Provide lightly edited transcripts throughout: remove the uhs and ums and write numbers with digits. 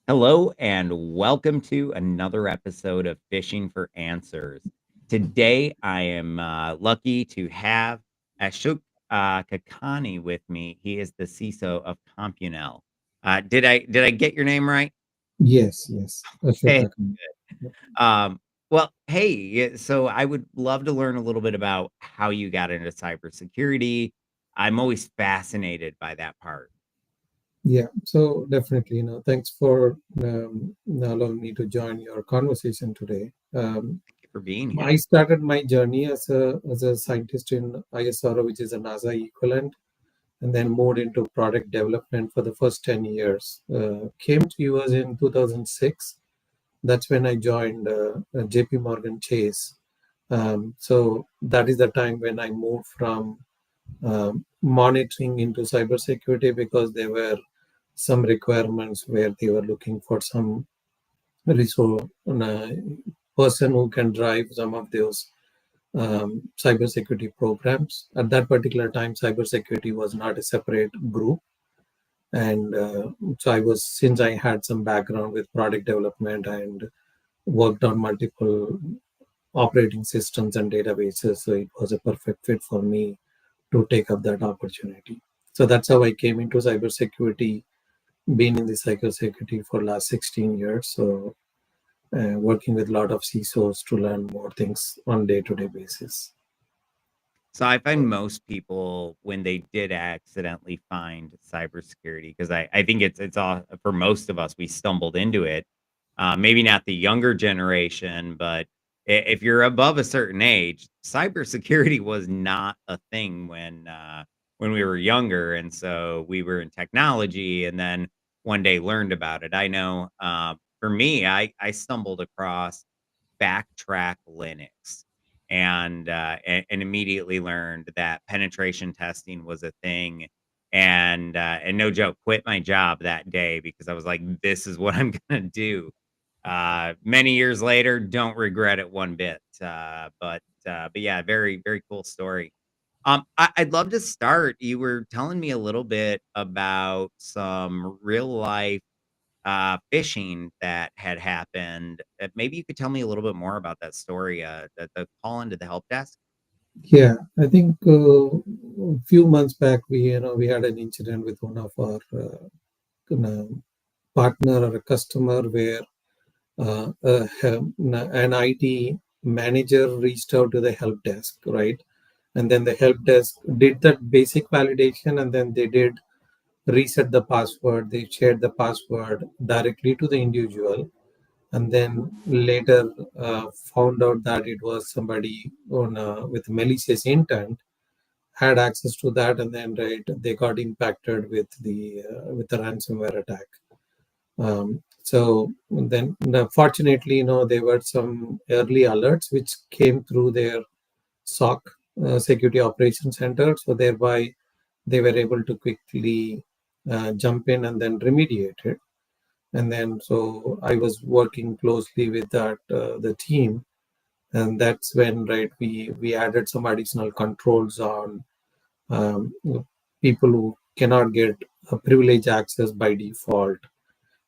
Hello and welcome to another episode of Fishing for Answers. Today, I am lucky to have Ashok Kakani with me. He is the CISO of Compunel. Did I get your name right? Yes, yes. Ashok Hey, Kakani. um, well, hey, so I would love to learn a little bit about how you got into cybersecurity. I'm always fascinated by that part. Yeah, so definitely, thanks for allowing me to join your conversation today. Thank you for being I here. started my journey as a scientist in ISRO, which is a NASA equivalent, and then moved into product development for the first 10 years. Came to US in 2006. That's when I joined JP Morgan Chase. So that is the time when I moved from monitoring into cybersecurity because there were some requirements where they were looking for some resource person who can drive some of those cybersecurity programs. At that particular time, cybersecurity was not a separate group, and so I was since I had some background with product development and worked on multiple operating systems and databases, so it was a perfect fit for me to take up that opportunity. So that's how I came into cybersecurity. Been in the cybersecurity for last 16 years, so working with a lot of CISOs to learn more things on day-to-day basis. So I find most people when they did accidentally find cybersecurity, because I think it's all for most of us, we stumbled into it. Maybe not the younger generation, but if you're above a certain age, cybersecurity was not a thing when we were younger, and so we were in technology, and then one day learned about it. I know for me, I stumbled across Backtrack Linux and immediately learned that penetration testing was a thing. And no joke, quit my job that day because I was like, this is what I'm gonna do. Many years later, don't regret it one bit. But yeah, very, very cool story. I'd love to start. You were telling me a little bit about some real life phishing that had happened. Maybe you could tell me a little bit more about that story, the call into the help desk? Yeah, I think a few months back we had an incident with one of our partner or a customer where an IT manager reached out to the help desk, right? And then the help desk did that basic validation, and then they did reset the password. They shared the password directly to the individual, and then later found out that it was somebody with malicious intent had access to that, and then right they got impacted with the ransomware attack. So then, fortunately, there were some early alerts which came through their SOC, Security Operations Center. So thereby, they were able to quickly jump in and then remediate it. And then, so I was working closely with the team, and that's when we added some additional controls on um, people who cannot get a privilege access by default,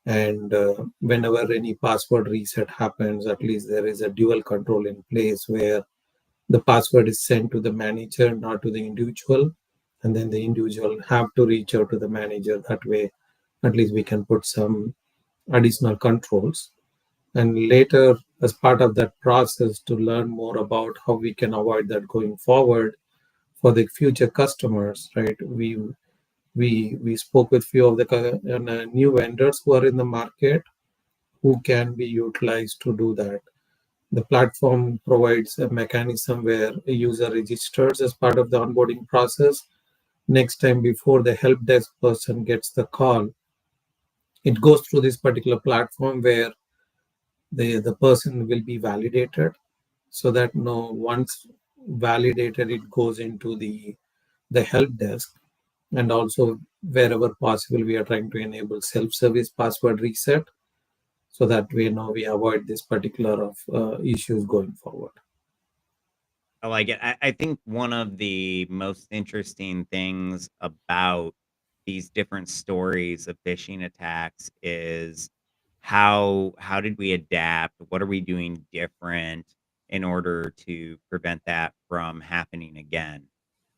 and whenever any password reset happens, at least there is a dual control in place where the password is sent to the manager, not to the individual, and then the individual have to reach out to the manager. That way at least we can put some additional controls, and later as part of that process to learn more about how we can avoid that going forward for the future customers, right? We spoke with few of the new vendors who are in the market who can be utilized to do that. The platform provides a mechanism where a user registers as part of the onboarding process. Next time, before the help desk person gets the call, it goes through this particular platform where the person will be validated, so that no once validated it goes into the help desk. And also wherever possible we are trying to enable self-service password reset, so that we know we avoid this particular of issues going forward. I like it. I think one of the most interesting things about these different stories of phishing attacks is how did we adapt? What are we doing different in order to prevent that from happening again?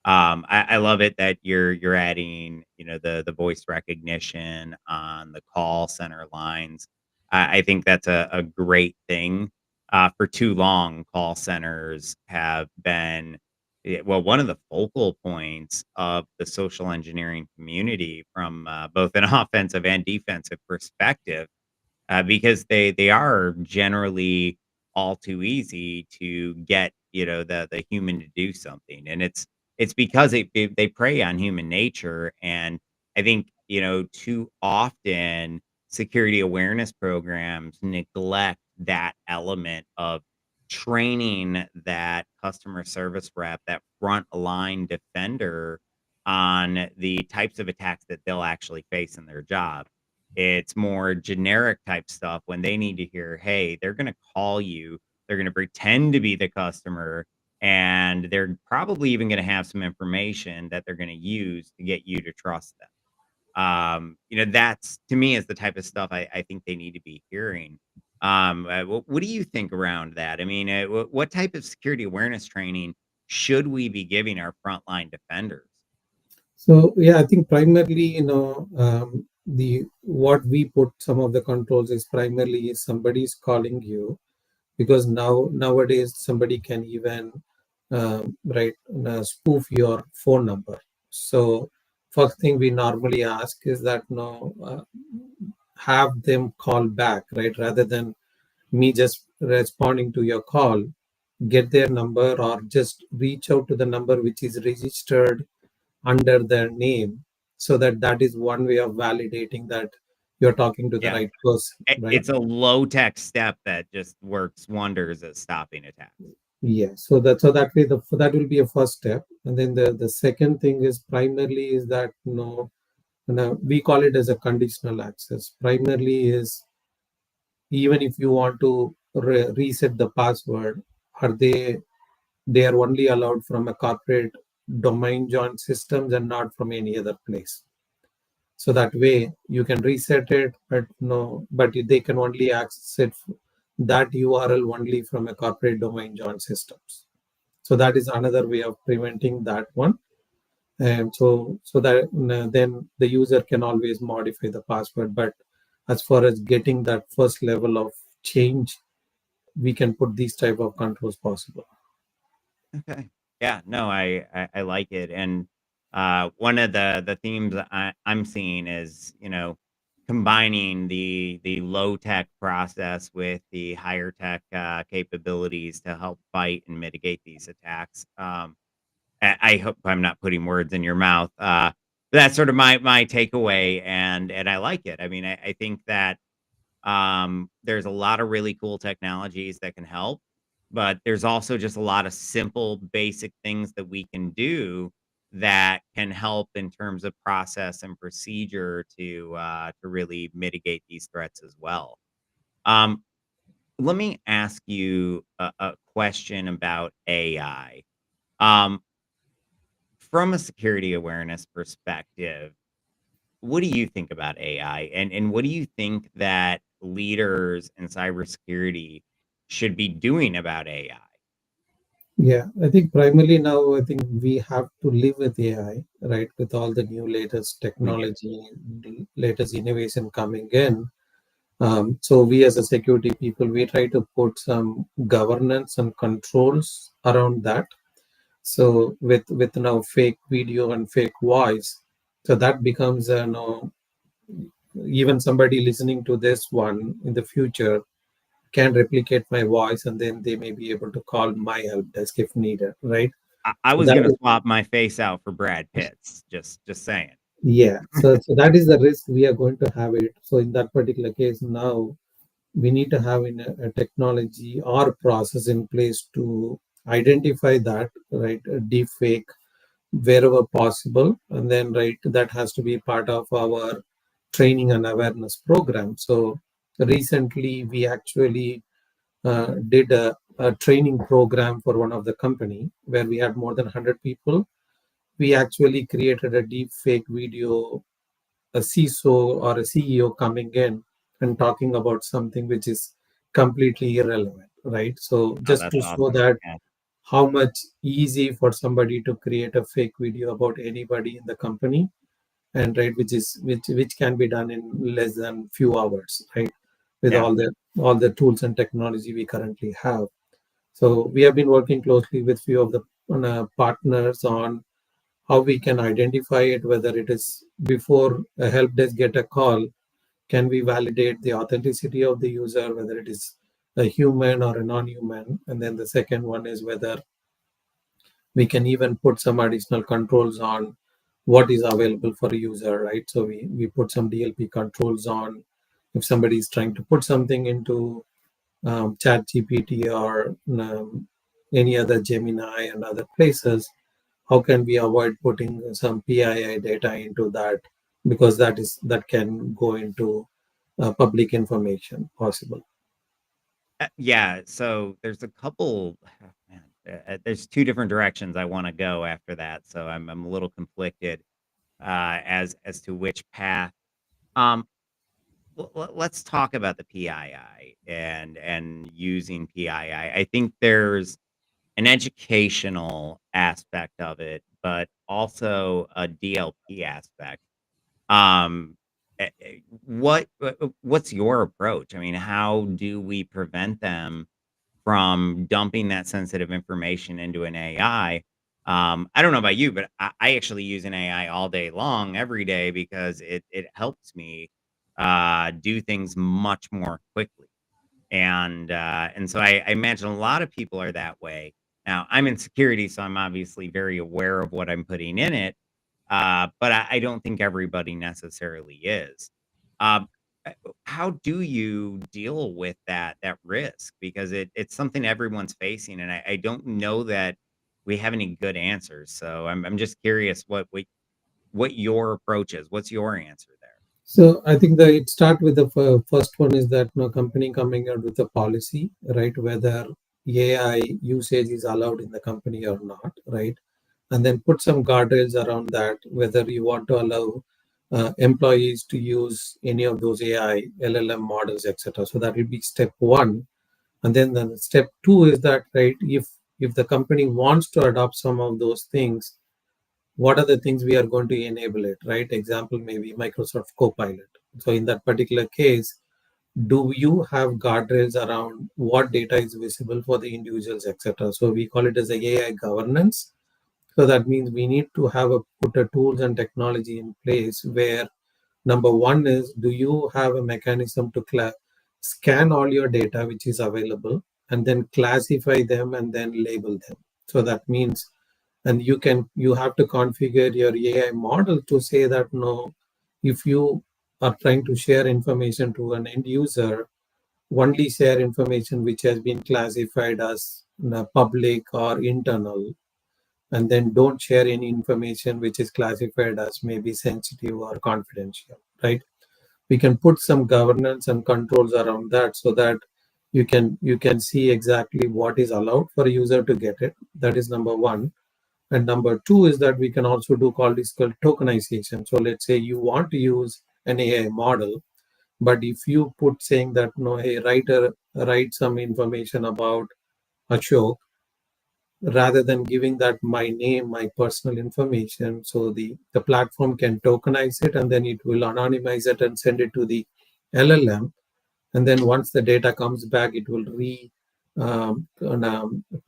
I love it that you're adding, the voice recognition on the call center lines. I think that's a great thing. For too long, call centers have been, well, one of the focal points of the social engineering community from both an offensive and defensive perspective, because they are generally all too easy to get, the human to do something, and it's because they prey on human nature. And I think, too often security awareness programs neglect that element of training that customer service rep, that front line defender, on the types of attacks that they'll actually face in their job. It's more generic type stuff when they need to hear, "Hey, they're gonna call you, they're gonna pretend to be the customer, and they're probably even gonna have some information that they're gonna use to get you to trust them." That's, to me, is the type of stuff I think they need to be hearing. What do you think around that? I mean, what type of security awareness training should we be giving our frontline defenders? So yeah, I think primarily, the what we put some of the controls is primarily is somebody is calling you, because nowadays somebody can even spoof your phone number. So first thing we normally ask is that no, have them call back, right, rather than me just responding to your call. Get their number or just reach out to the number which is registered under their name, so that that is one way of validating that you're talking to the Yeah. right person, right? It's a low tech step that just works wonders at stopping attacks. Yeah, so that way that will be a first step, and then the second thing is primarily is that we call it as a conditional access. Primarily is, even if you want to reset the password, are they are only allowed from a corporate domain joint systems and not from any other place. So that way you can reset it, but no, but they can only access it, that URL, only from a corporate domain joint systems. So that is another way of preventing that one. And so that then the user can always modify the password. But as far as getting that first level of change, we can put these type of controls possible. Okay. Yeah, no, I like it. And one of the themes I'm seeing is, combining the low tech process with the higher tech capabilities to help fight and mitigate these attacks. I hope I'm not putting words in your mouth. But that's sort of my takeaway, and I like it. I mean, I think that there's a lot of really cool technologies that can help, but there's also just a lot of simple, basic things that we can do that can help in terms of process and procedure to really mitigate these threats as well. Um, Let me ask you a question about AI. Um, from a security awareness perspective, what do you think about AI? And what do you think that leaders in cybersecurity should be doing about AI? Yeah, I think primarily now I think we have to live with AI, right, with all the new latest We do. technology, latest innovation coming in. So we as a security people, we try to put some governance and controls around that. So with now fake video and fake voice, so that becomes even somebody listening to this one in the future can replicate my voice, and then they may be able to call my help desk if needed, right? I So was that gonna is, swap my face out for Brad Pitt's. Just saying. yeah. So that is the risk we are going to have it. So in that particular case, now we need to have a technology or process in place to identify that, right, a deep fake wherever possible, and then right, that has to be part of our training and awareness program. So recently we actually did a training program for one of the company where we had more than 100 people. We actually created a deep fake video, a CISO or a CEO coming in, and talking about something which is completely irrelevant, right? So Oh, just that's to show awesome. that Yeah. how much easy for somebody to create a fake video about anybody in the company, and right, which can be done in less than few hours, right? With Yeah. all the tools and technology we currently have. So we have been working closely with few of the partners on how we can identify it, whether it is before a help desk get a call, can we validate the authenticity of the user, whether it is a human or a non-human, and then the second one is whether we can even put some additional controls on what is available for a user, right? So we put some DLP controls on if somebody is trying to put something into chat GPT or any other Gemini and other places, how can we avoid putting some PII data into that, because that can go into public information possible. Yeah, so there's a couple oh, man, there's 2 different directions I wanna go after that, so I'm a little conflicted, as to which path. Um, let's talk about the PII and using PII. I think there's an educational aspect of it, but also a DLP aspect. Um, what's your approach? I mean, how do we prevent them from dumping that sensitive information into an AI? I don't know about you, but I actually use an AI all day long, every day, because it helps me do things much more quickly. And so I imagine a lot of people are that way. Now, I'm in security, so I'm obviously very aware of what I'm putting in it, but I don't think everybody necessarily is. Um, how do you deal with that risk? Because it's something everyone's facing, and I don't know that we have any good answers. So I'm just curious what your approach is. What's your answer there? So I think that it start with the first one is that no company coming out with a policy, right? Whether AI usage is allowed in the company or not, right? And then put some guardrails around that, whether you want to allow employees to use any of those AI, LLM models, etc. So that will be step one. And then the step two is that, right, if the company wants to adopt some of those things, what are the things we are going to enable it, right? Example, maybe Microsoft Copilot. So in that particular case, do you have guardrails around what data is visible for the individuals, etc.? So we call it as a AI governance. So that means we need to have put a tools and technology in place where number one is, do you have a mechanism to scan all your data which is available and then classify them and then label them? So that means, and you have to configure your AI model to say that no, if you are trying to share information to an end user, only share information which has been classified as public or internal, and then don't share any information which is classified as maybe sensitive or confidential, right? We can put some governance and controls around that so that you can see exactly what is allowed for a user to get it. That is number one. And number two is that we can also do called tokenization. So let's say you want to use an AI model, but if you put saying that no, hey, write some information about Ashok, rather than giving that my name, my personal information, so the platform can tokenize it and then it will anonymize it and send it to the LLM, and then once the data comes back it will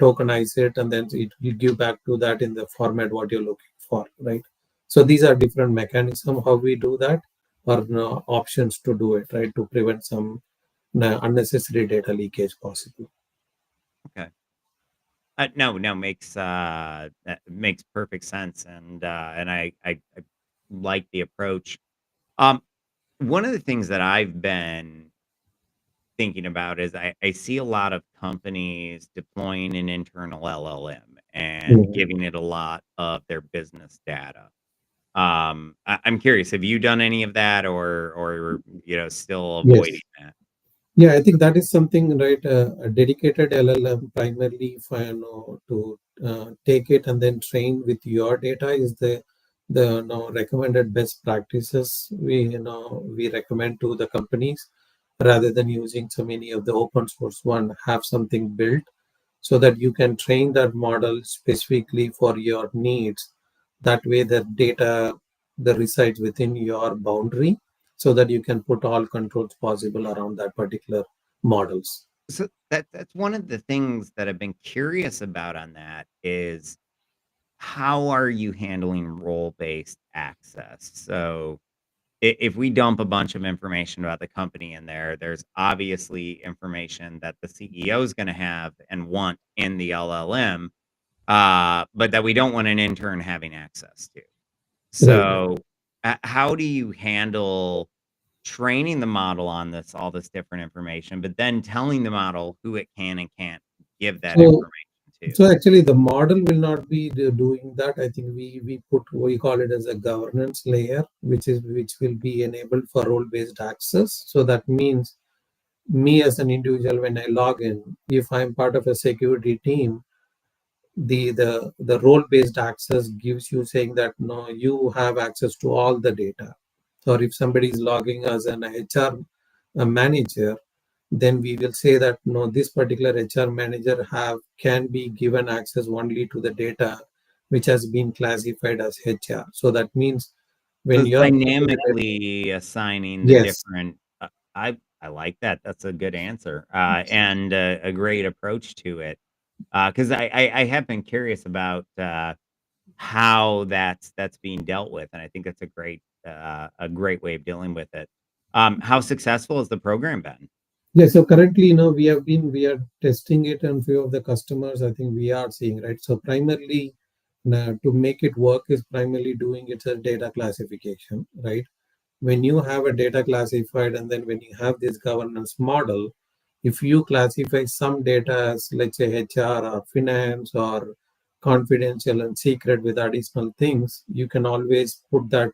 tokenize it, and then it will give back to that in the format what you're looking for, right? So these are different mechanisms how we do that, or options to do it, right, to prevent some unnecessary data leakage possible. Okay. No, no, that makes perfect sense, and I like the approach. Um, one of the things that I've been thinking about is I see a lot of companies deploying an internal LLM and Mhm. giving it a lot of their business data. I'm curious, have you done any of that, or still avoiding Yes. that? Yeah, I think that is something, right? A dedicated LLM primarily for to take it and then train with your data is the recommended best practices we recommend to the companies. rather than using so many of the open source one. Have something built so that you can train that model specifically for your needs. That way the data that resides within your boundary, so that you can put all controls possible around that particular models. So that's one of the things that I've been curious about on that is how are you handling role-based access? So if we dump a bunch of information about the company in there, there's obviously information that the CEO is going to have and want in the LLM, but that we don't want an intern having access to. Right. So, how do you handle training the model on all this different information, but then telling the model who it can and can't give that So information to? So actually, the model will not be doing that. I think we call it as a governance layer, which will be enabled for role based access. So that means me as an individual, when I log in, if I'm part of a security team, the role based access gives you saying that no, you have access to all the data. Or if somebody is logging as an HR manager, then we will say that no, this particular HR manager have can be given access only to the data which has been classified as HR. So that means So when it's you are dynamically assigning the yes, different. I like that. That's a good answer, and a great approach to it. Because I have been curious about how that's being dealt with, and I think that's a great way of dealing with it. How successful has the program been? yeah. So currently, we are testing it and few of the customers. I think we are seeing right. So primarily, to make it work is primarily doing it as data classification, right? When you have a data classified and then when you have this governance model, if you classify some data as let's say HR or finance or confidential and secret with additional things, you can always put that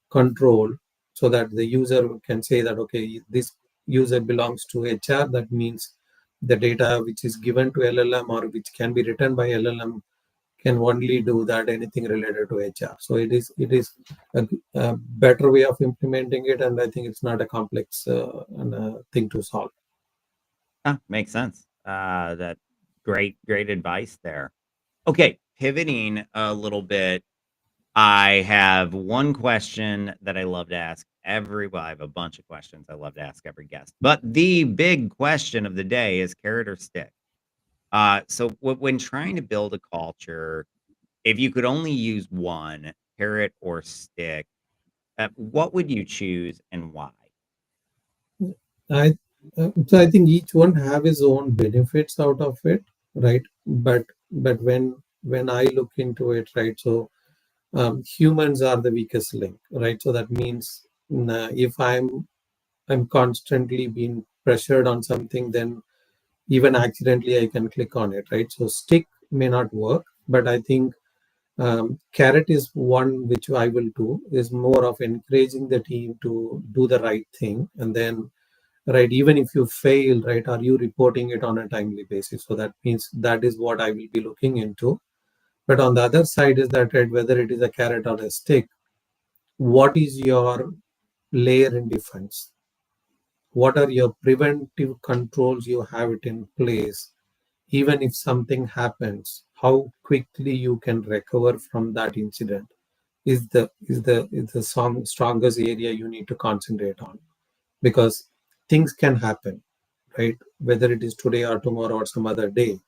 control so that the user can say that okay, this user belongs to HR. That means the data which is given to LLM or which can be written by LLM can only do that anything related to HR. So it is a better way of implementing it, and I think it's not a complex thing to solve. Makes sense. That great advice there. Okay, pivoting a little bit, I have one question that I love to ask well, I have a bunch of questions I love to ask every guest, but the big question of the day is carrot or stick. So when trying to build a culture, if you could only use one, carrot or stick, what would you choose and why? I so I think each one have his own benefits out of it, right? But when I look into it, right, so humans are the weakest link, right? So that means if I'm constantly being pressured on something, then even accidentally I can click on it, right? So stick may not work, but I think carrot is one which I will do is more of encouraging the team to do the right thing, and then right, even if you fail, right, are you reporting it on a timely basis? So that means that is what I will be looking into. But on the other side is that right, whether it is a carrot or a stick, what is your layer in defense? What are your preventive controls you have it in place? Even if something happens, how quickly you can recover from that incident is the strongest area you need to concentrate on, because things can happen, right? Whether it is today or tomorrow or some other day.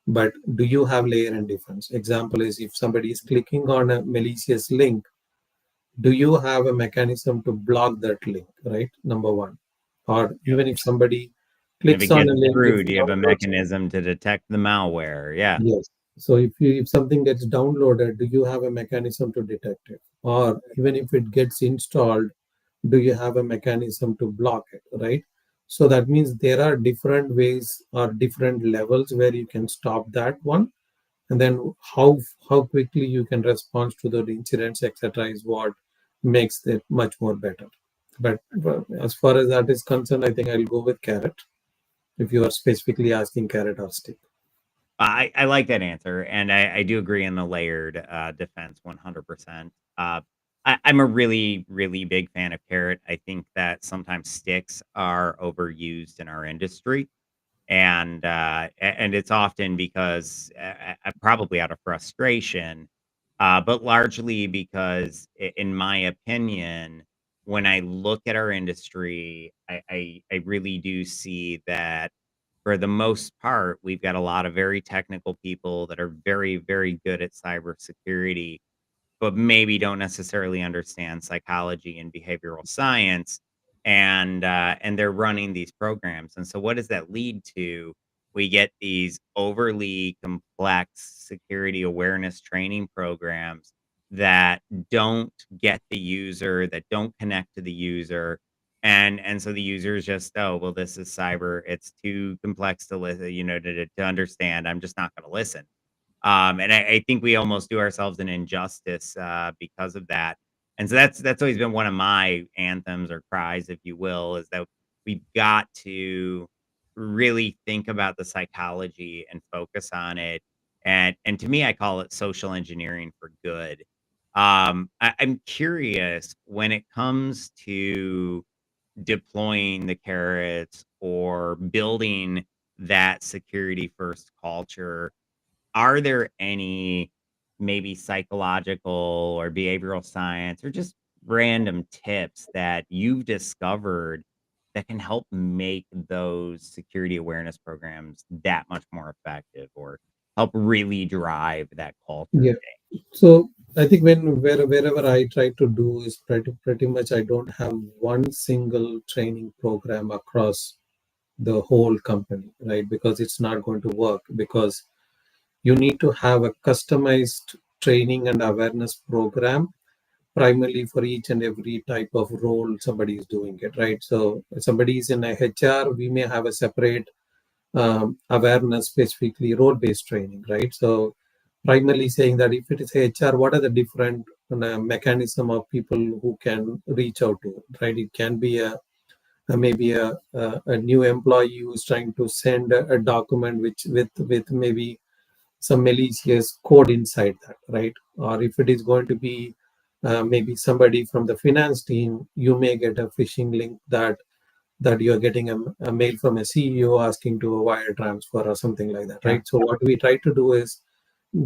But do you have layer and defense? Example is if somebody is clicking on a malicious link, do you have a mechanism to block that link, right? Number one. Or Yep. even if somebody And if it clicks on gets a link, if through, it do you have a downloads, mechanism to detect the malware? Yeah. yes. So if something gets downloaded, do you have a mechanism to detect it? Or even if it gets installed, do you have a mechanism to block it, right? So that means there are different ways or different levels where you can stop that one, and then how quickly you can respond to the incidents, etc., is what makes it much more better. But as far as that is concerned, I think I'll go with carrot if you are specifically asking carrot or stick. I like that answer, and I do agree in the layered defense 100%. I'm a really, really big fan of carrot. I think that sometimes sticks are overused in our industry. And it's often because, probably out of frustration, but largely because, in my opinion, when I look at our industry, I really do see that for the most part, we've got a lot of very technical people that are very, very good at cybersecurity, but maybe don't necessarily understand psychology and behavioral science, and they're running these programs. And so what does that lead to? We get these overly complex security awareness training programs that don't get the user, that don't connect to the user. And so the user is just, oh, well, this is cyber. It's too complex to listen, to understand. I'm just not going to listen. And I think we almost do ourselves an injustice, because of that. And so that's always been one of my anthems or cries, if you will, is that we've got to really think about the psychology and focus on it. And to me, I call it social engineering for good. I'm curious when it comes to deploying the carrots or building that security first culture, are there any maybe psychological or behavioral science or just random tips that you've discovered that can help make those security awareness programs that much more effective or help really drive that culture Yeah. So I think wherever I try to do is pretty much I don't have one single training program across the whole company, right? Because it's not going to work, because you need to have a customized training and awareness program primarily for each and every type of role somebody is doing it, right? So if somebody is in a HR, we may have a separate awareness, specifically role-based training, right? So primarily saying that if it is HR, what are the different mechanism of people who can reach out to, right? It can be maybe a new employee who is trying to send a document which with maybe some malicious code inside that, right? Or if it is going to be maybe somebody from the finance team, you may get a phishing link that you're getting a mail from a CEO asking to a wire transfer or something like that, Yeah. right? So what we try to do is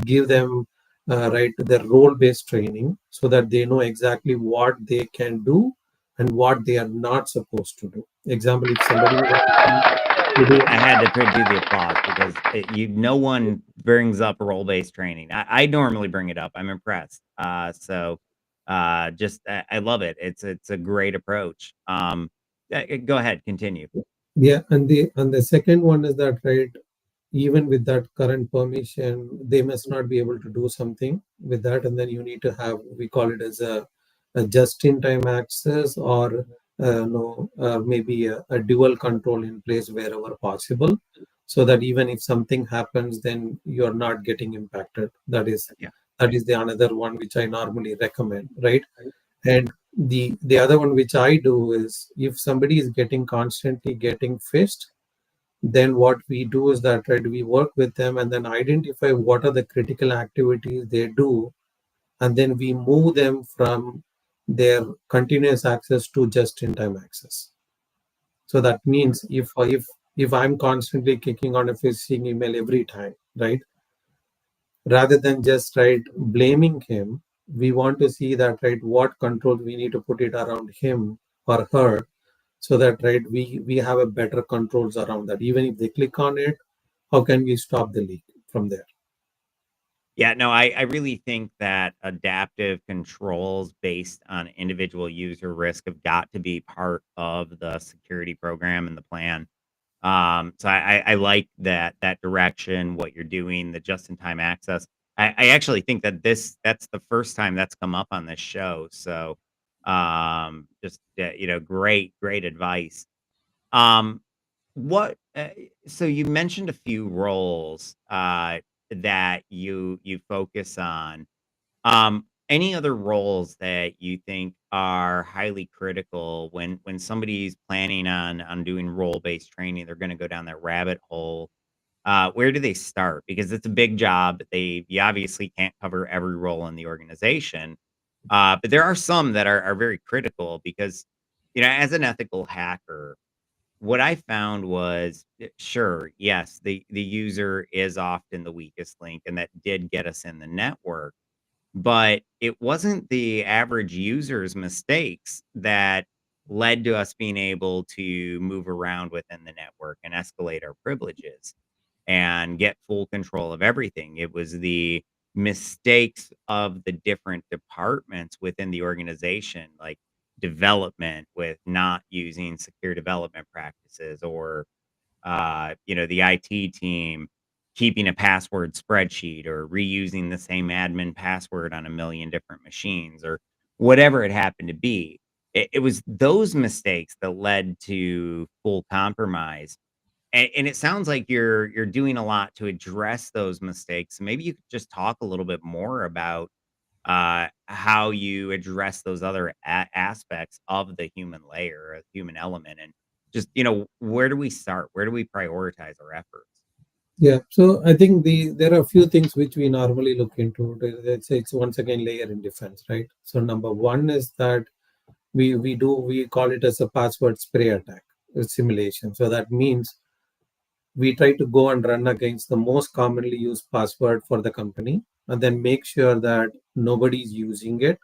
give them right the role-based training so that they know exactly what they can do and what they are not supposed to do. Example, if somebody wants to do, I had to do the applause because no one brings up role based training. I normally bring it up. I'm impressed. Just I love it. It's a great approach. Go ahead, continue. yeah, and the second one is that, right, even with that current permission, they must not be able to do something with that. And then you need to have, we call it as a just-in-time access, or no, maybe a dual control in place wherever possible, so that even if something happens, then you're not getting impacted. Yeah. That is the another one which I normally recommend, right? And the other one which I do is if somebody is getting constantly getting fished, then what we do is that, right, we work with them and then identify what are the critical activities they do, and then we move them from their continuous access to just in time access. So that means if I'm constantly clicking on a phishing email every time, right, rather than just, right, blaming him, we want to see that, right, what controls we need to put it around him or her, so that, right, we have a better controls around that. Even if they click on it, how can we stop the leak from there? Yeah, no, I really think that adaptive controls based on individual user risk have got to be part of the security program and the plan. So I like that direction, what you're doing, the just-in-time access. I actually think that that's the first time that's come up on this show. So, just, great advice. Um, what so you mentioned a few roles, that you focus on. Any other roles that you think are highly critical when somebody's planning on doing role-based training, they're gonna go down that rabbit hole. Where do they start? Because it's a big job. You obviously can't cover every role in the organization. But there are some that are very critical because, as an ethical hacker, what I found was, sure, yes, the user is often the weakest link, and that did get us in the network. But it wasn't the average user's mistakes that led to us being able to move around within the network and escalate our privileges and get full control of everything. It was the mistakes of the different departments within the organization, like development with not using secure development practices, or the IT team keeping a password spreadsheet or reusing the same admin password on a million different machines, or whatever it happened to be. It was those mistakes that led to full compromise. And it sounds like you're doing a lot to address those mistakes. Maybe you could just talk a little bit more about how you address those other aspects of the human layer, a human element, and just where do we start? Where do we prioritize our efforts? Yeah, so I think there are a few things which we normally look into. It's once again layer in defense, right? So number one is that we call it as a password spray attack simulation. So that means we try to go and run against the most commonly used password for the company, and then make sure that nobody's using it,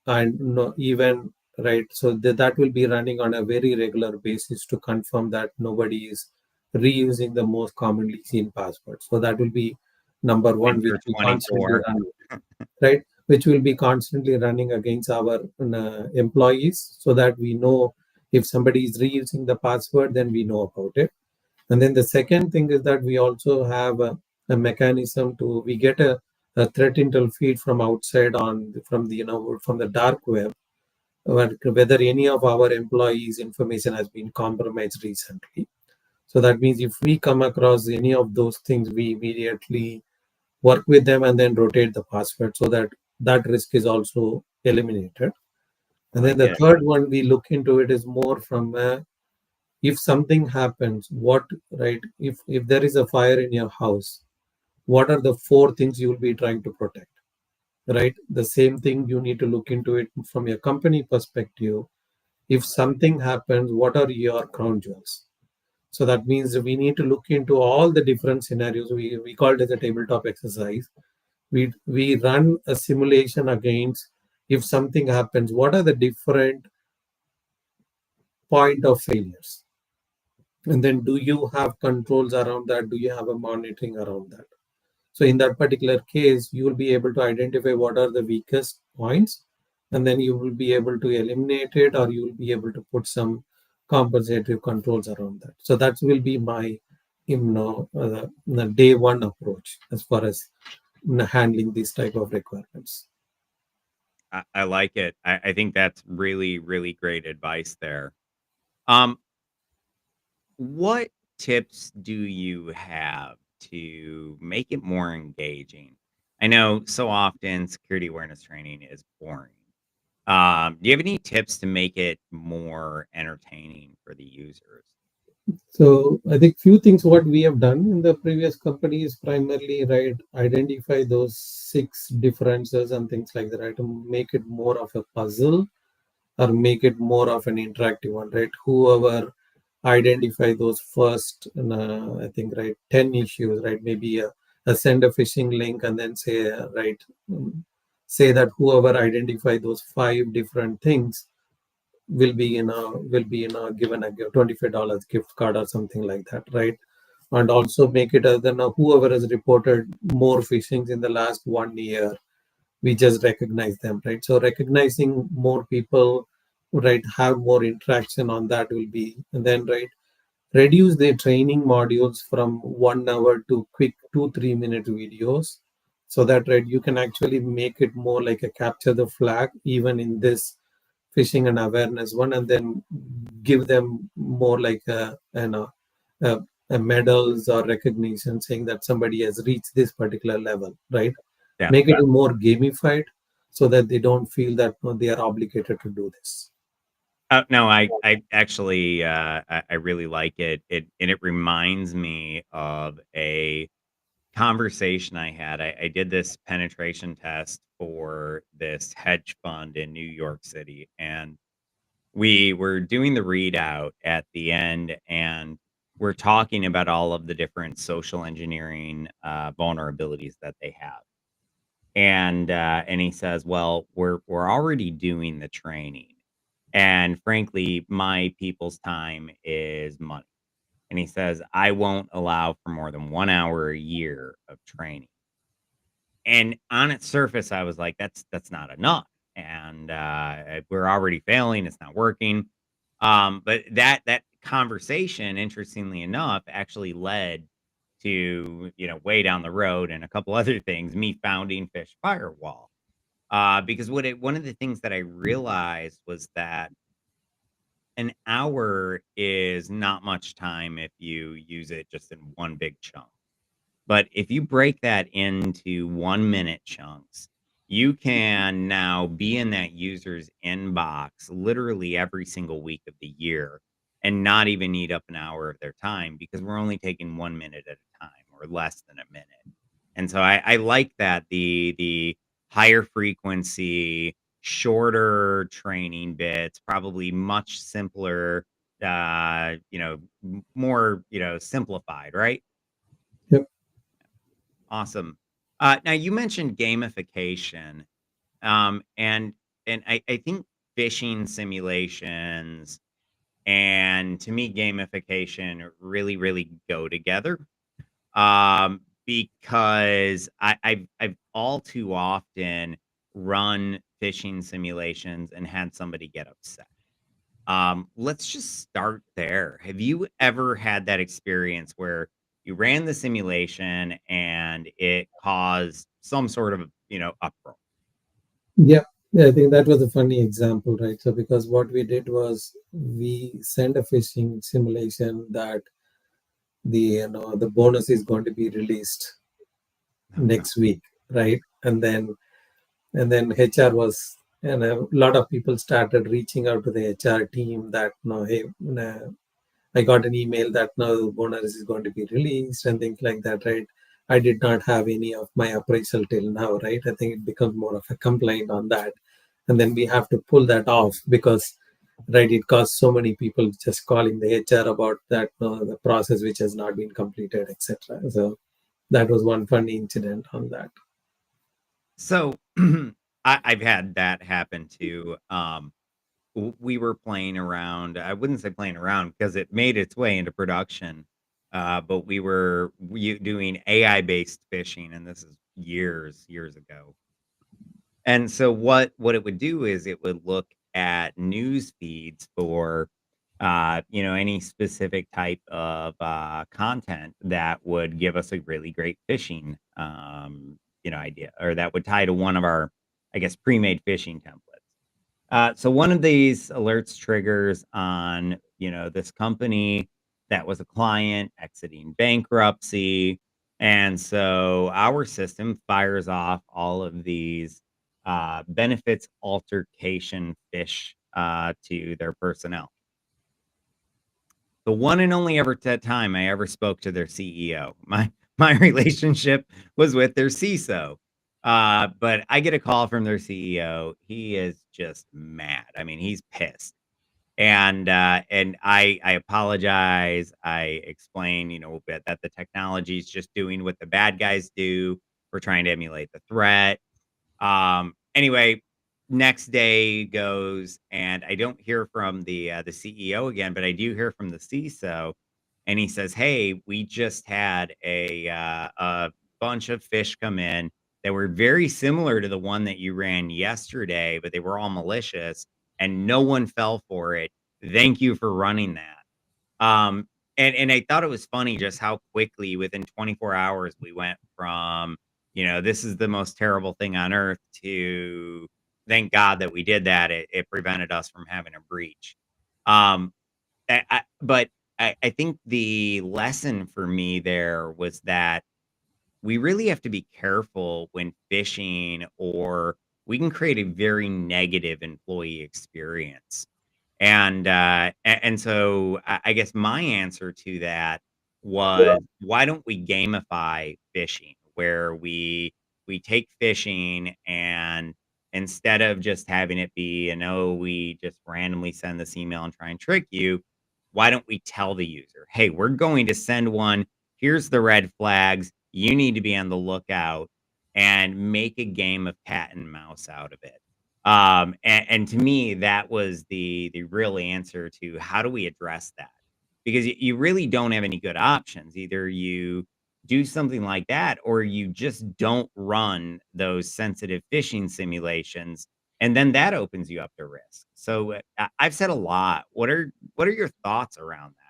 and no, even right. So that will be running on a very regular basis to confirm that nobody is reusing the most commonly seen password. So that will be number one, which Enter we constantly 24. run, right? Which will be constantly running against our employees, so that we know if somebody is reusing the password, then we know about it. And then the second thing is that we also have a mechanism to we get a threat intel feed from outside on from the from the dark web, whether any of our employees' information has been compromised recently. So that means if we come across any of those things, we immediately work with them and then rotate the password so that that risk is also eliminated. I And then like the it. third one we look into it is more from if something happens, what right? If there is a fire in your house, what are the four things you will be trying to protect? Right? The same thing you need to look into it from your company perspective. If something happens, what are your crown jewels? So that means we need to look into all the different scenarios. We call it as a tabletop exercise. We run a simulation against if something happens, what are the different point of failures? And then do you have controls around that? Do you have a monitoring around that? So in that particular case, you will be able to identify what are the weakest points, and then you will be able to eliminate it, or you will be able to put some compensative controls around that. So that will be my, the day one approach as far as handling these type of requirements. I like it. I think that's really, really great advice there. Um, what tips do you have to make it more engaging? I know so often security awareness training is boring. Do you have any tips to make it more entertaining for the users? So I think few things what we have done in the previous company is primarily right identify those six differences and things like that, right, to make it more of a puzzle or make it more of an interactive one, right? Whoever identify those first, I think, right, 10 issues, right? Maybe send a phishing link and then say, say that whoever identify those five different things will be given a $25 gift card or something like that, right? And also make it as then whoever has reported more phishings in the last 1 year, we just recognize them, right? So recognizing more people, right, have more interaction on that will be, and then right, reduce the training modules from 1 hour to quick 2 3 minute videos, so that right you can actually make it more like a capture the flag even in this phishing and awareness one, and then give them more like a, a medals or recognition saying that somebody has reached this particular level, right? Yeah. Make it more gamified so that they don't feel that no, they are obligated to do this. No, I actually I really like it. It reminds me of a conversation I had. I did this penetration test for this hedge fund in New York City, and we were doing the readout at the end, and we're talking about all of the different social engineering vulnerabilities that they have. And he says, "Well, we're already doing the training, and frankly, my people's time is money." And he says, "I won't allow for more than 1 hour a year of training." And on its surface, I was like, "That's not enough, and we're already failing. It's not working." But that conversation, interestingly enough, actually led to, way down the road and a couple other things, me founding Fish Firewall. Because one of the things that I realized was that an hour is not much time if you use it just in one big chunk. But if you break that into 1 minute chunks, you can now be in that user's inbox literally every single week of the year and not even eat up an hour of their time because we're only taking 1 minute at a time or less than a minute. And so I like that the higher frequency, shorter training bits, probably much simpler, more, simplified, right? Yep. Awesome. Now you mentioned gamification, and I think phishing simulations and to me gamification really really go together. Because I've all too often run phishing simulations and had somebody get upset. Let's just start there. Have you ever had that experience where you ran the simulation and it caused some sort of, uproar? Yeah. Yeah, I think that was a funny example, right? So because what we did was we sent a phishing simulation that the bonus is going to be released Oh no. next week, right? And then HR was, and a lot of people started reaching out to the HR team that no, hey, I got an email that now the bonus is going to be released and things like that, right? I did not have any of my appraisal till now, right? I think it becomes more of a complaint on that, and then we have to pull that off because, right, it costs so many people just calling the HR about that the process which has not been completed, etc. So that was one funny incident on that. So I've had that happen too. We were playing around. I wouldn't say playing around because it made its way into production. But we doing AI based phishing, and this is years ago. And so what it would do is it would look at news feeds for any specific type of content that would give us a really great phishing idea or that would tie to one of our, I guess, pre-made phishing templates. So one of these alerts triggers on, this company that was a client exiting bankruptcy. And so our system fires off all of these benefits altercation fish to their personnel. The one and only ever time I ever spoke to their CEO. My relationship was with their CISO. But I get a call from their CEO. He is just mad. I mean, he's pissed. And I apologize. I explain, that the technology is just doing what the bad guys do. We're trying to emulate the threat. Anyway, next day goes, and I don't hear from the CEO again, but I do hear from the CISO, and he says, "Hey, we just had a bunch of fish come in that were very similar to the one that you ran yesterday, but they were all malicious, and no one fell for it. Thank you for running that." Um, and I thought it was funny just how quickly within 24 hours we went from, this is the most terrible thing on earth to thank God that we did that. It prevented us from having a breach. Um, but I think the lesson for me there was that we really have to be careful when phishing or we can create a very negative employee experience. And so I guess my answer to that was, why don't we gamify phishing, where we take phishing, and instead of just having it be, we just randomly send this email and try and trick you, why don't we tell the user, hey, we're going to send one. Here's the red flags. You need to be on the lookout, and make a game of cat and mouse out of it. And to me, that was the real answer to how do we address that? Because you really don't have any good options. Either you do something like that, or you just don't run those sensitive phishing simulations, and then that opens you up to risk. So I've said a lot. What are your thoughts around that?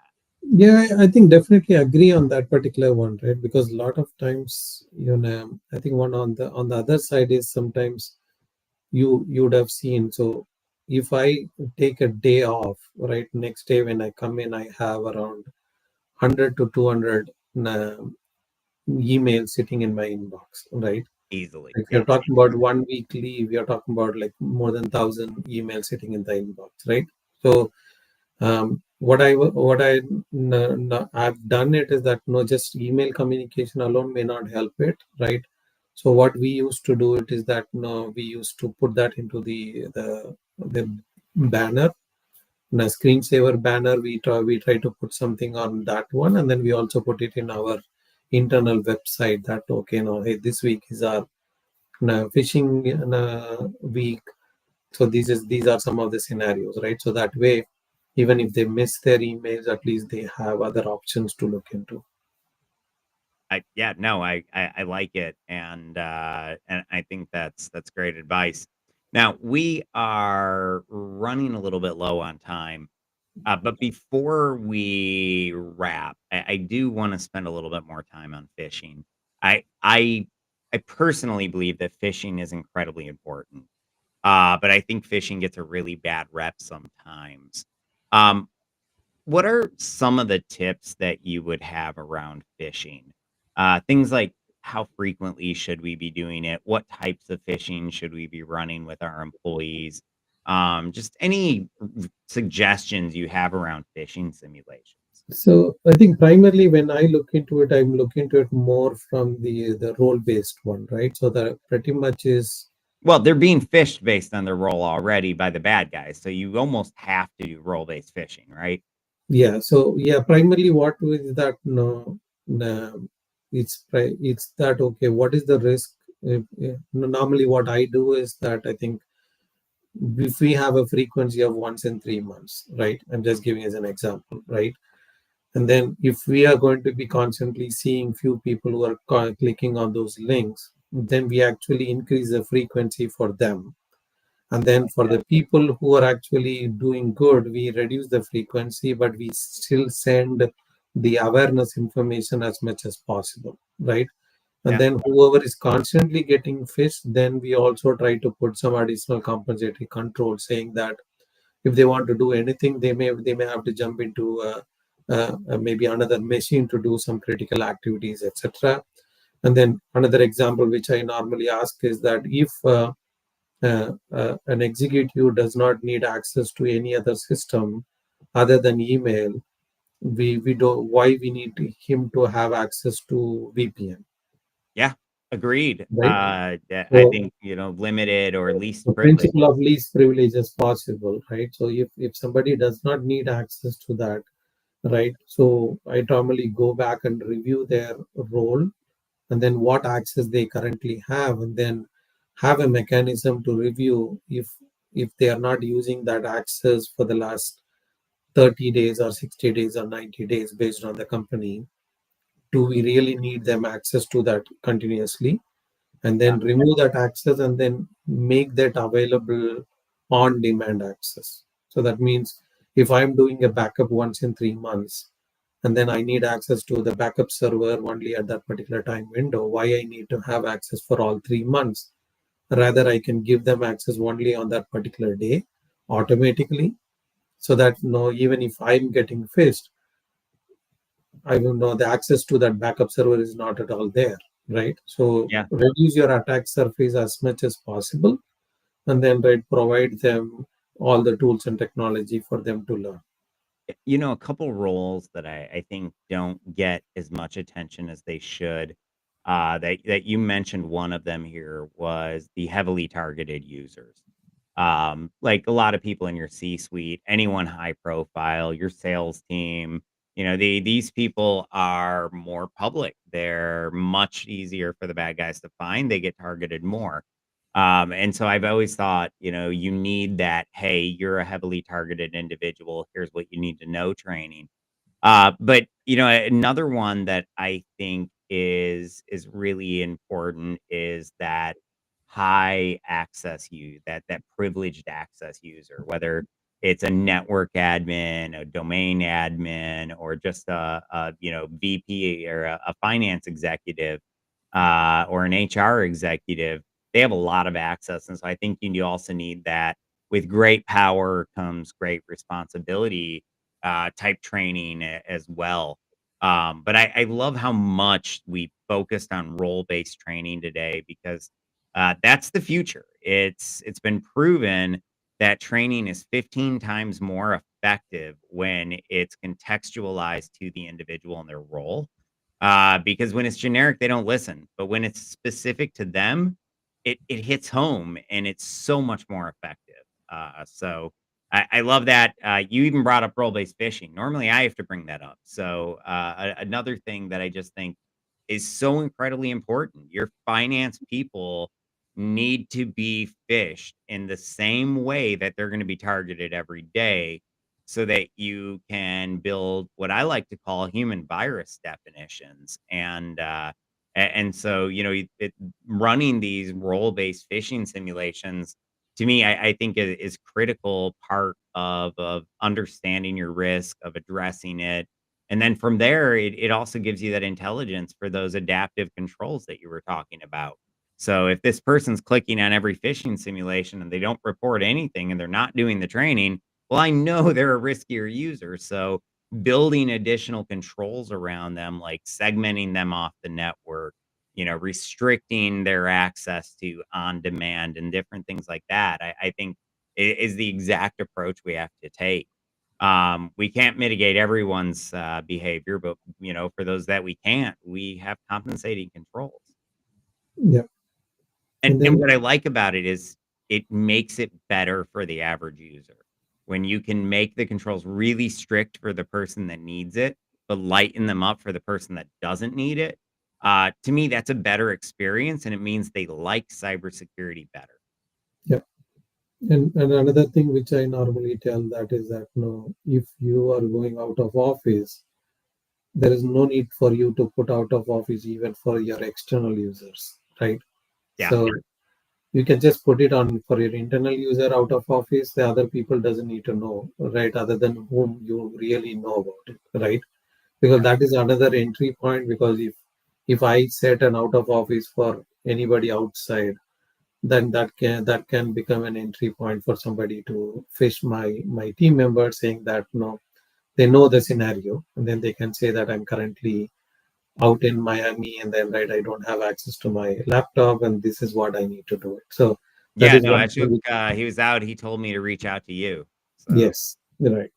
Yeah, I think definitely agree on that particular one, right? Because a lot of times, I think one on the other side is sometimes you would have seen. So if I take a day off, right, next day when I come in, I have around 100 to 200 emails sitting in my inbox, right? Easily, If yeah. you're talking about 1 week leave, you're talking about like more than 1,000 emails sitting in the inbox, right? So I've done it is that no, just email communication alone may not help it, right? So what we used to do it is that no, we used to put that into the banner, in a screensaver banner. We try to put something on that one, and then we also put it in our internal website that okay, no, hey, this week is our phishing week. So these are some of the scenarios, right? So that way, even if they miss their emails, at least they have other options to look into. Yeah, no, I like it, and I think that's great advice. Now we are running a little bit low on time, but before we wrap, I do want to spend a little bit more time on fishing. I I I personally believe that fishing is incredibly important, but I think fishing gets a really bad rep sometimes. Um, what are some of the tips that you would have around fishing? Things like, how frequently should we be doing it? What types of fishing should we be running with our employees? Just any suggestions you have around fishing simulations. So I think primarily when I look into it, I'm looking into it more from the role based one, right? So that pretty much is. Well, they're being fished based on their role already by the bad guys, so you almost have to do role-based fishing, right? Yeah, so yeah, primarily what is that? No, no, it's that okay. What is the risk? Normally, what I do is that I think if we have a frequency of once in 3 months, right? I'm just giving as an example, right? And then if we are going to be constantly seeing few people who are clicking on those links, then we actually increase the frequency for them. And then for the people who are actually doing good, we reduce the frequency, but we still send the awareness information as much as possible, right? And Yeah, then whoever is constantly getting fished, then we also try to put some additional compensatory control, saying that if they want to do anything, they may have to jump into maybe another machine to do some critical activities, etc. And then another example which I normally ask is that if an executive does not need access to any other system other than email, we don't why we need him to have access to VPN, yeah, agreed. right? Yeah, I So think, limited or least the privilege. principle of least privilege is possible, right? So if somebody does not need access to that, right? So I normally go back and review their role and then what access they currently have, and then have a mechanism to review if they are not using that access for the last 30 days or 60 days or 90 days based on the company. Do we really need them access to that continuously? And Yeah, then remove that access and then make that available on demand access. So that means if I'm doing a backup once in 3 months and then I need access to the backup server only at that particular time window, why I need to have access for all 3 months? Rather, I can give them access only on that particular day automatically, so that no, even if I'm getting fished, I will know the access to that backup server is not at all there, right? So yeah. reduce your attack surface as much as possible, and then right provide them all the tools and technology for them to learn. A couple roles that I think don't get as much attention as they should, that you mentioned one of them here was the heavily targeted users. Like a lot of people in your C-suite, anyone high profile, your sales team, these people are more public. They're much easier for the bad guys to find. They get targeted more. And so I've always thought, you need that, hey, you're a heavily targeted individual. Here's what you need to know training. But another one that I think is really important is that high access that privileged access user, whether it's a network admin, a domain admin, or just a VP or a finance executive, or an HR executive. They have a lot of access, and so I think you also need that. With great power comes great responsibility, type training as well. But I love how much we focused on role-based training today because that's the future. It's been proven that training is 15 times more effective when it's contextualized to the individual and their role. Because when it's generic, they don't listen. But when it's specific to them, it hits home and it's so much more effective. So I love that. You even brought up role-based phishing. Normally, I have to bring that up. So another thing that I just think is so incredibly important. Your finance people need to be phished in the same way that they're going to be targeted every day so that you can build what I like to call human virus definitions. And so, running these role-based phishing simulations to me, I think is critical part of understanding your risk, of addressing it. And then from there, it also gives you that intelligence for those adaptive controls that you were talking about. So if this person's clicking on every phishing simulation and they don't report anything and they're not doing the training, well, I know they're a riskier user. So building additional controls around them, like segmenting them off the network, restricting their access to on demand and different things like that, I think is the exact approach we have to take. We can't mitigate everyone's behavior, but for those that we can't, we have compensating controls. Yeah. And And and then, what I like about it is it makes it better for the average user. When you can make the controls really strict for the person that needs it, but lighten them up for the person that doesn't need it, to me, that's a better experience, and it means they like cybersecurity better. yeah. And another thing which I normally tell that is that if you are going out of office, there is no need for you to put out of office even for your external users, right? Yeah. So you can just put it on for your internal user out of office. The other people doesn't need to know, right? Other than whom you really know about it, right? Because that is another entry point. Because if I set an out of office for anybody outside, then that can become an entry point for somebody to fish my team member, saying that no, they know the scenario, and then they can say that I'm currently out in Miami, and then right, I don't have access to my laptop, and this is what I need to do it. So that Yeah, is no, one thing. Ashok, he was out, he told me to reach out to you. So, Yes, right.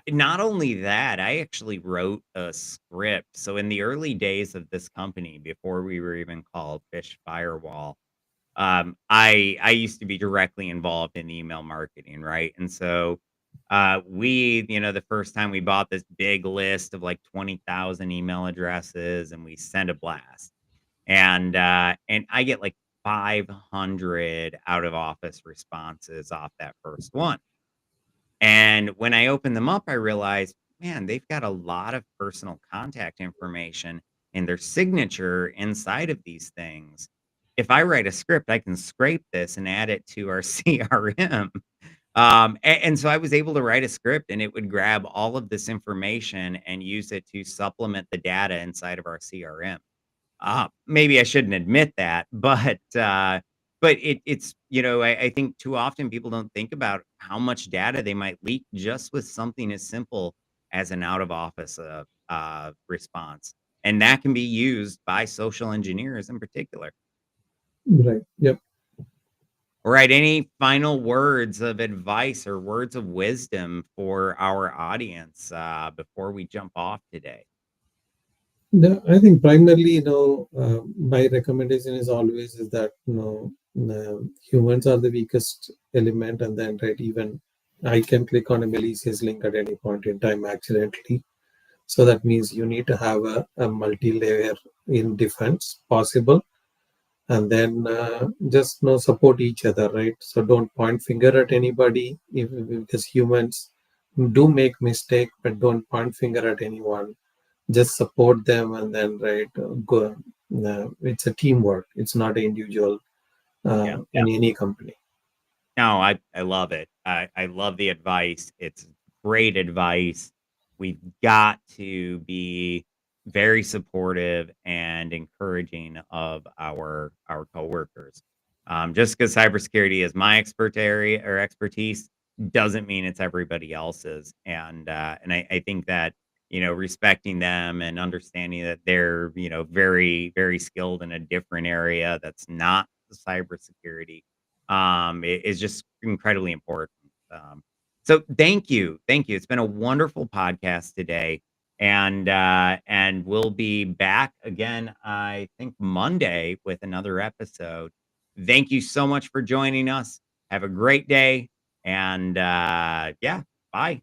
not only that, I actually wrote a script. So in the early days of this company, before we were even called Fish Firewall, I used to be directly involved in email marketing, right? And so, the first time we bought this big list of like 20,000 email addresses and we sent a blast. And I get like 500 out of office responses off that first one. And when I opened them up, I realized, man, they've got a lot of personal contact information and their signature inside of these things. If I write a script, I can scrape this and add it to our CRM. And so I was able to write a script and it would grab all of this information and use it to supplement the data inside of our CRM. Maybe I shouldn't admit that, but it's I think too often people don't think about how much data they might leak just with something as simple as an out of office response, and that can be used by social engineers in particular. Right. Yep. All right. Any final words of advice or words of wisdom for our audience before we jump off today? I think primarily, my recommendation is always is that humans are the weakest element, and then right, even I can click on a malicious link at any point in time accidentally. So that means you need to have a multi-layer in defense possible, and then just support each other, right? So don't point finger at anybody, because humans do make mistake, but don't point finger at anyone. Just support them, and then right, go. It's a teamwork. It's not an individual Yeah. in any company. No, I love it. I love the advice. It's great advice. We've got to be very supportive and encouraging of our coworkers. Just because cybersecurity is my expert area or expertise doesn't mean it's everybody else's. And I think that respecting them and understanding that they're very very skilled in a different area that's not the cybersecurity is just incredibly important. So thank you. It's been a wonderful podcast today, and we'll be back again. I think Monday with another episode. Thank you so much for joining us. Have a great day, and yeah, bye.